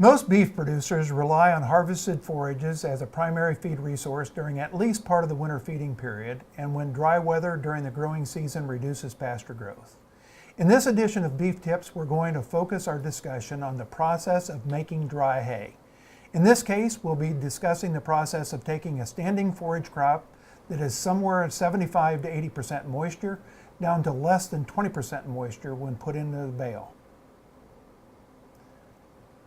Most beef producers rely on harvested forages as a primary feed resource during at least part of the winter feeding period and when dry weather during the growing season reduces pasture growth. In this edition of Beef Tips, we're going to focus our discussion on the process of making dry hay. In this case, we'll be discussing the process of taking a standing forage crop that is somewhere at 75 to 80% moisture down to less than 20% moisture when put into the bale.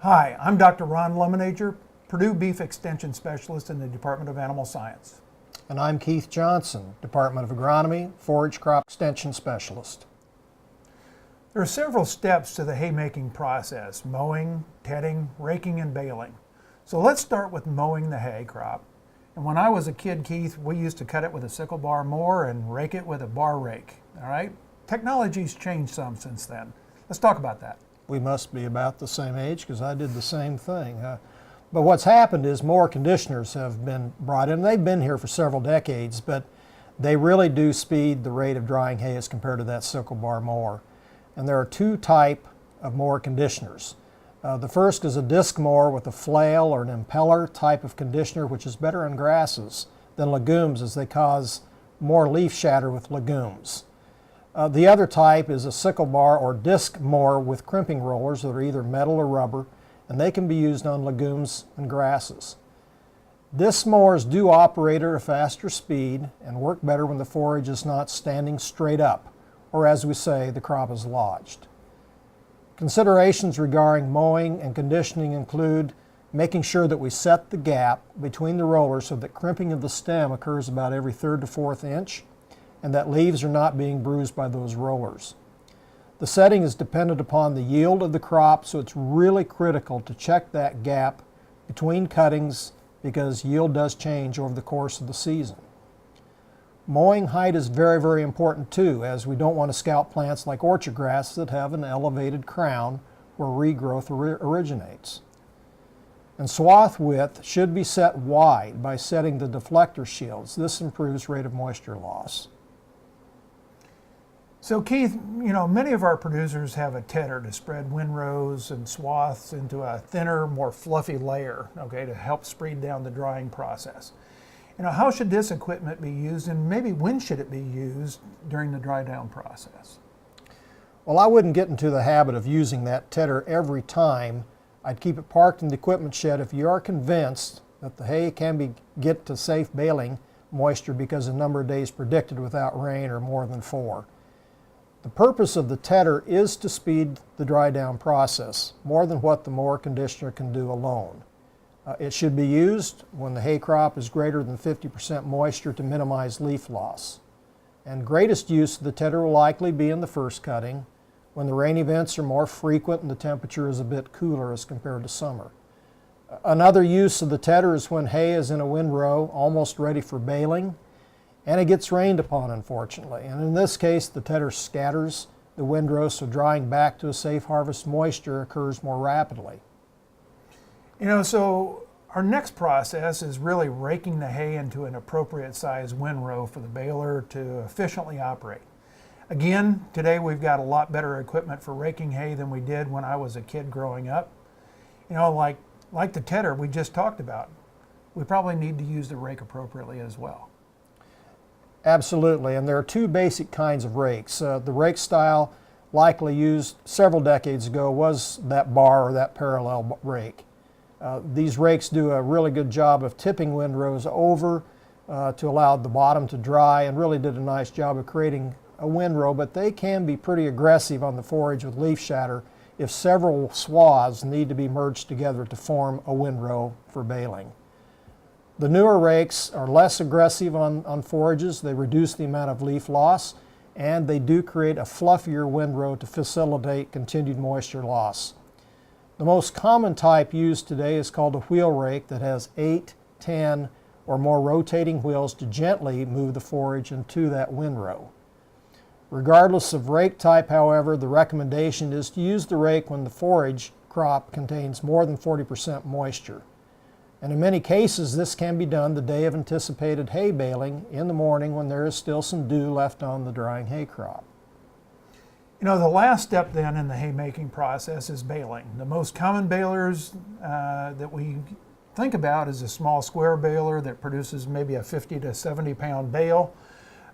Hi, I'm Dr. Ron Lemonager, Purdue Beef Extension Specialist in the Department of Animal Science. And I'm Keith Johnson, Department of Agronomy, Forage Crop Extension Specialist. There are several steps to the haymaking process: mowing, tedding, raking, and baling. So let's start with mowing the hay crop. And when I was a kid, Keith, we used to cut it with a sickle bar mower and rake it with a bar rake, all right? Technology's changed some since then. Let's talk about that. We must be about the same age because I did the same thing. But what's happened is more conditioners have been brought in. They've been here for several decades, but they really do speed the rate of drying hay as compared to that sickle bar mower. And there are two types of mower conditioners. The first is a disc mower with a flail or an impeller type of conditioner, which is better on grasses than legumes as they cause more leaf shatter with legumes. The other type is a sickle bar or disc mower with crimping rollers that are either metal or rubber, and they can be used on legumes and grasses. Disc mowers do operate at a faster speed and work better when the forage is not standing straight up, or as we say, the crop is lodged. Considerations regarding mowing and conditioning include making sure that we set the gap between the rollers so that crimping of the stem occurs about every 3rd to 4th inch, and that leaves are not being bruised by those rollers. The setting is dependent upon the yield of the crop, so it's really critical to check that gap between cuttings because yield does change over the course of the season. Mowing height is very, very important too, as we don't want to scalp plants like orchard grass that have an elevated crown where regrowth originates. And swath width should be set wide by setting the deflector shields. This improves rate of moisture loss. So Keith, many of our producers have a tedder to spread windrows and swaths into a thinner, more fluffy layer, okay, to help speed down the drying process. How should this equipment be used, and maybe when should it be used during the dry down process? Well, I wouldn't get into the habit of using that tedder every time. I'd keep it parked in the equipment shed if you are convinced that the hay can get to safe baling moisture because the number of days predicted without rain are more than 4. The purpose of the tedder is to speed the dry down process, more than what the mower conditioner can do alone. It should be used when the hay crop is greater than 50% moisture to minimize leaf loss. And greatest use of the tedder will likely be in the first cutting, when the rain events are more frequent and the temperature is a bit cooler as compared to summer. Another use of the tedder is when hay is in a windrow, almost ready for baling, and it gets rained upon, unfortunately. And in this case, the tedder scatters the windrow, so drying back to a safe harvest moisture occurs more rapidly. So our next process is really raking the hay into an appropriate size windrow for the baler to efficiently operate. Again, today we've got a lot better equipment for raking hay than we did when I was a kid growing up. Like the tedder we just talked about, we probably need to use the rake appropriately as well. Absolutely, and there are two basic kinds of rakes. The rake style likely used several decades ago was that bar or that parallel rake. These rakes do a really good job of tipping windrows over to allow the bottom to dry, and really did a nice job of creating a windrow, but they can be pretty aggressive on the forage with leaf shatter if several swaths need to be merged together to form a windrow for baling. The newer rakes are less aggressive on forages. They reduce the amount of leaf loss, and they do create a fluffier windrow to facilitate continued moisture loss. The most common type used today is called a wheel rake that has 8, 10, or more rotating wheels to gently move the forage into that windrow. Regardless of rake type, however, the recommendation is to use the rake when the forage crop contains more than 40% moisture. And in many cases, this can be done the day of anticipated hay baling in the morning when there is still some dew left on the drying hay crop. You know, the last step then in the haymaking process is baling. The most common balers that we think about is a small square baler that produces maybe a 50 to 70 pound bale.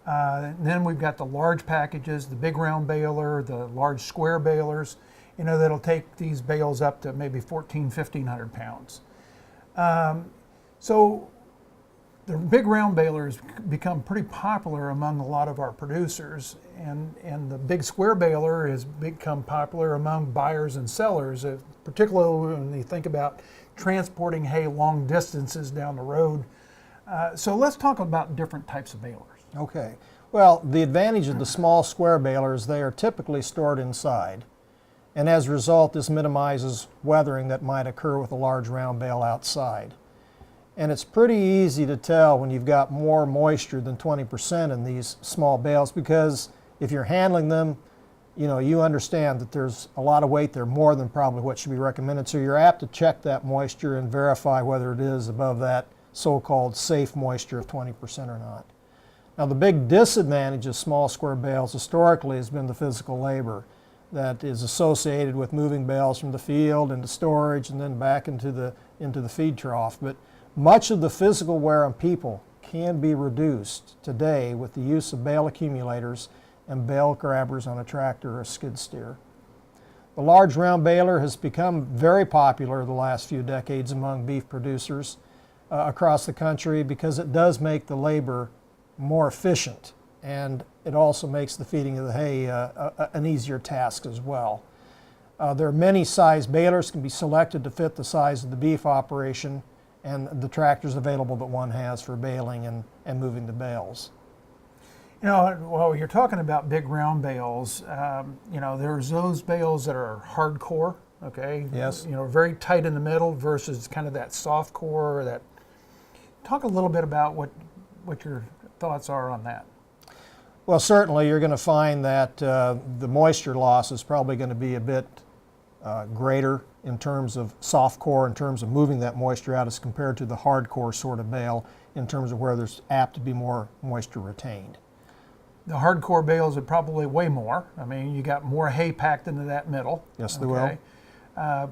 Then we've got the large packages, the big round baler, the large square balers, you know, that'll take these bales up to maybe 1,500 pounds. So the big round balers become pretty popular among a lot of our producers, and the big square baler has become popular among buyers and sellers, particularly when you think about transporting hay long distances down the road. So let's talk about different types of balers. Okay. Well, the advantage of the small square balers, they are typically stored inside, and as a result, this minimizes weathering that might occur with a large round bale outside. And it's pretty easy to tell when you've got more moisture than 20% in these small bales, because if you're handling them, you know, you understand that there's a lot of weight there, more than probably what should be recommended. So you're apt to check that moisture and verify whether it is above that so-called safe moisture of 20% or not. Now, the big disadvantage of small square bales historically has been the physical labor that is associated with moving bales from the field into storage and then back into the feed trough. But much of the physical wear on people can be reduced today with the use of bale accumulators and bale grabbers on a tractor or a skid steer. The large round baler has become very popular the last few decades among beef producers across the country because it does make the labor more efficient, and it also makes the feeding of the hay an easier task as well. There are many size balers can be selected to fit the size of the beef operation and the tractors available that one has for baling and moving the bales. You know, while you're talking about big round bales, you know, there's those bales that are hardcore, okay? Yes. You know, very tight in the middle versus kind of that soft core. That. Talk a little bit about what your thoughts are on that. Well, certainly you're going to find that the moisture loss is probably going to be a bit greater in terms of soft core, in terms of moving that moisture out as compared to the hardcore sort of bale, in terms of where there's apt to be more moisture retained. The hardcore bales are probably way more. I mean, you got more hay packed into that middle. Yes, they will.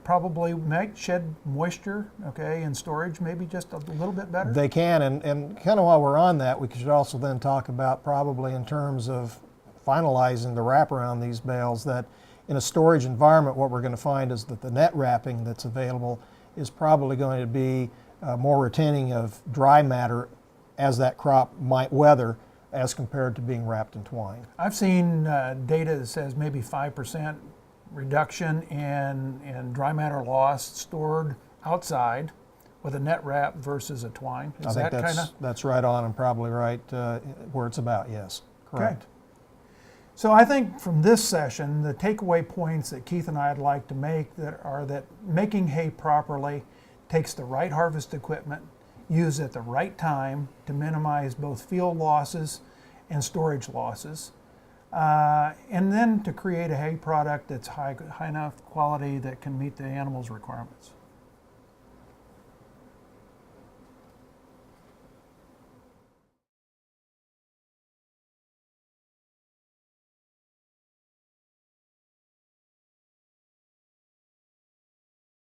Probably might shed moisture, okay, in storage, maybe just a little bit better. They can, and kind of while we're on that, we should also then talk about probably in terms of finalizing the wrap around these bales, that in a storage environment, what we're going to find is that the net wrapping that's available is probably going to be more retaining of dry matter as that crop might weather as compared to being wrapped in twine. I've seen data that says maybe 5% reduction in dry matter loss stored outside with a net wrap versus a twine. Is I think that kind of? that's right on and probably right where it's about, yes. Correct. Okay. So I think from this session, the takeaway points that Keith and I would like to make are that making hay properly takes the right harvest equipment, used at the right time to minimize both field losses and storage losses, and then to create a hay product that's high enough quality that can meet the animals' requirements.